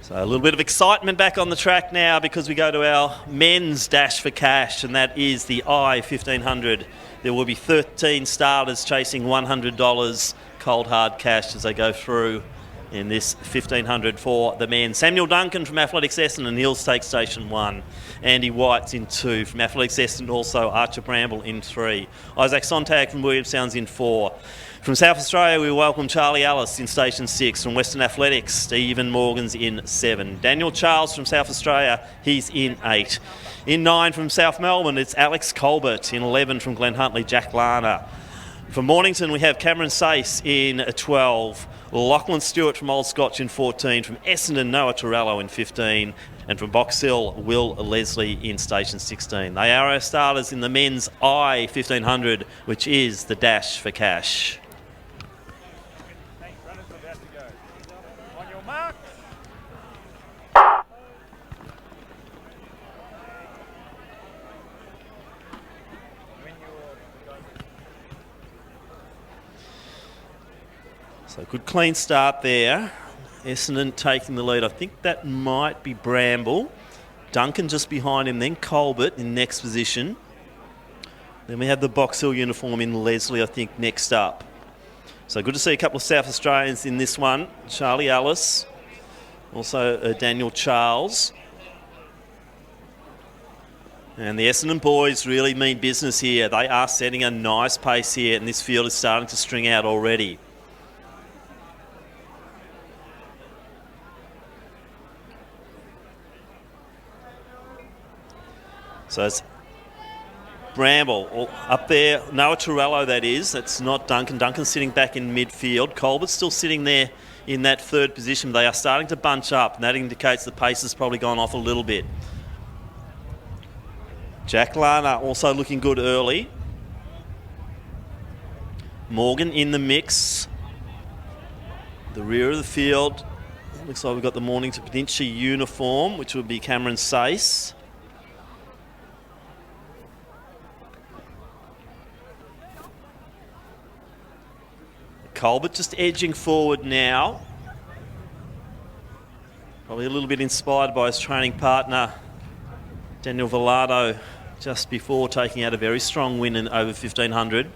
So a little bit of excitement back on the track now because we go to our men's dash for cash, and that is the I-1500. There will be 13 starters chasing $100 cold hard cash as they go through in this 1500 for the men. Samuel Duncan from Athletics Essendon, he'll take station 1. Andy White's in 2. From Athletics Essendon also Archer Bramble in 3. Isaac Sontag from Williamstown's in 4. From South Australia, we welcome Charlie Ellis in Station 6. From Western Athletics, Stephen Morgan's in 7. Daniel Charles from South Australia, he's in 8. In 9 from South Melbourne, it's Alex Colbert. In 11 from Glen Huntly, Jack Larner. From Mornington, we have Cameron Sace in 12. Lachlan Stewart from Old Scotch in 14. From Essendon, Noah Torello in 15. And from Box Hill, Will Leslie in Station 16. They are our starters in the men's I-1500, which is the dash for cash. So good clean start there. Essendon taking the lead. I think that might be Bramble. Duncan just behind him, then Colbert in next position. Then we have the Box Hill uniform in Leslie, I think, next up. So good to see a couple of South Australians in this one. Charlie Ellis, also Daniel Charles. And the Essendon boys really mean business here. They are setting a nice pace here, and this field is starting to string out already. So it's Bramble up there. Noah Torello, that is. That's not Duncan. Duncan's sitting back in midfield. Colbert's still sitting there in that third position. They are starting to bunch up, and that indicates the pace has probably gone off a little bit. Jack Larner also looking good early. Morgan in the mix. The rear of the field. Looks like we've got the Mornington Peninsula uniform, which would be Cameron Sace. Colbert just edging forward now. Probably a little bit inspired by his training partner, Daniel Velado, just before taking out a very strong win in over 1500.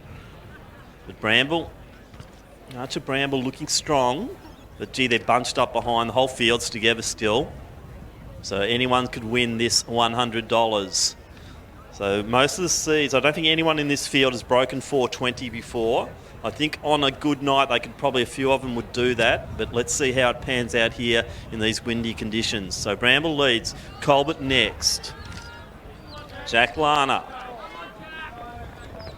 But Bramble, Archer Bramble looking strong. But gee, they're bunched up behind. The whole field's together still. So anyone could win this $100. So most of the seeds, I don't think anyone in this field has broken 420 before. I think on a good night, a few of them would do that, but let's see how it pans out here in these windy conditions. So Bramble leads, Colbert next. Jack Larner.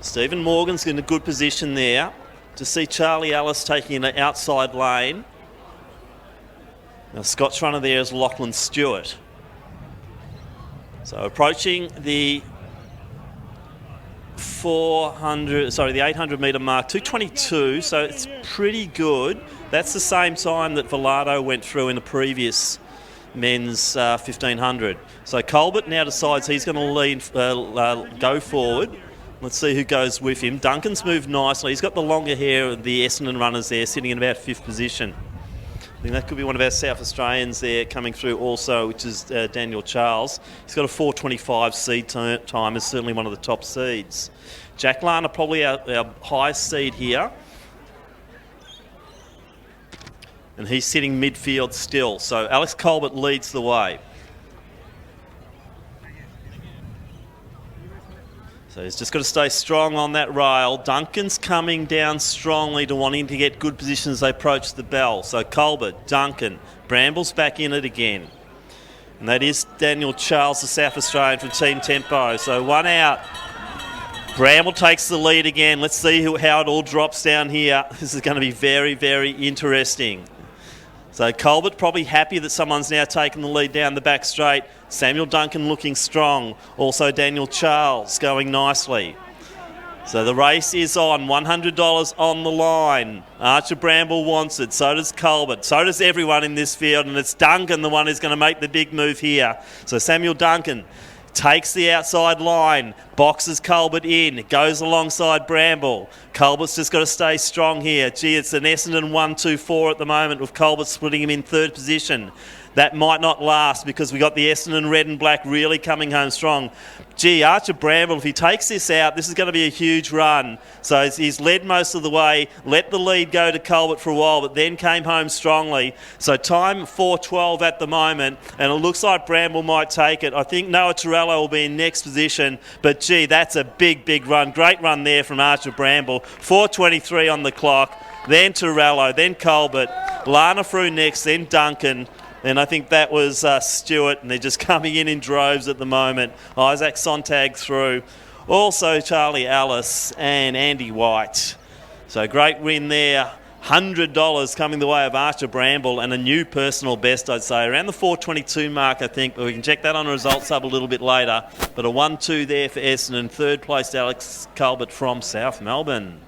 Stephen Morgan's in a good position there. To see Charlie Ellis taking an outside lane. Now Scott's runner there is Lachlan Stewart. So approaching the 800 metre mark, 2:22, so it's pretty good. That's the same time that Velado went through in the previous men's 1500. So Colbert now decides he's going to go forward. Let's see who goes with him. Duncan's moved nicely. He's got the longer hair of the Essendon runners there, sitting in about 5th position. I think that could be one of our South Australians there coming through also, which is Daniel Charles. He's got a 4:25 seed time, is certainly one of the top seeds. Jack Larner probably our highest seed here. And he's sitting midfield still. So Alex Colbert leads the way. So he's just got to stay strong on that rail. Duncan's coming down strongly to wanting to get good positions as they approach the bell. So Colbert, Duncan, Bramble's back in it again. And that is Daniel Charles, the South Australian from Team Tempo. So one out. Bramble takes the lead again. Let's see how it all drops down here. This is going to be very, very interesting. So Colbert probably happy that someone's now taken the lead down the back straight. Samuel Duncan looking strong. Also Daniel Charles going nicely. So the race is on. $100 on the line. Archer Bramble wants it. So does Colbert. So does everyone in this field. And it's Duncan, the one who's going to make the big move here. So Samuel Duncan takes the outside line. Boxes Colbert in, goes alongside Bramble. Colbert's just got to stay strong here. Gee, it's an Essendon 1-2-4 at the moment with Colbert splitting him in third position. That might not last because we got the Essendon red and black really coming home strong. Gee, Archer Bramble, if he takes this out, this is going to be a huge run. So he's led most of the way, let the lead go to Colbert for a while, but then came home strongly. So time 4:12 at the moment, and it looks like Bramble might take it. I think Noah Torello will be in next position, but gee, that's a big, big run. Great run there from Archer Bramble. 4:23 on the clock, then Torello, then Colbert, Lana Frew next, then Duncan. And I think that was Stewart, and they're just coming in droves at the moment. Isaac Sontag through. Also Charlie Ellis and Andy White. So great win there. $100 coming the way of Archer Bramble, and a new personal best, I'd say. Around the 4:22 mark, I think. But we can check that on a results hub a little bit later. But a 1-2 there for Essendon. Third place, Alex Colbert from South Melbourne.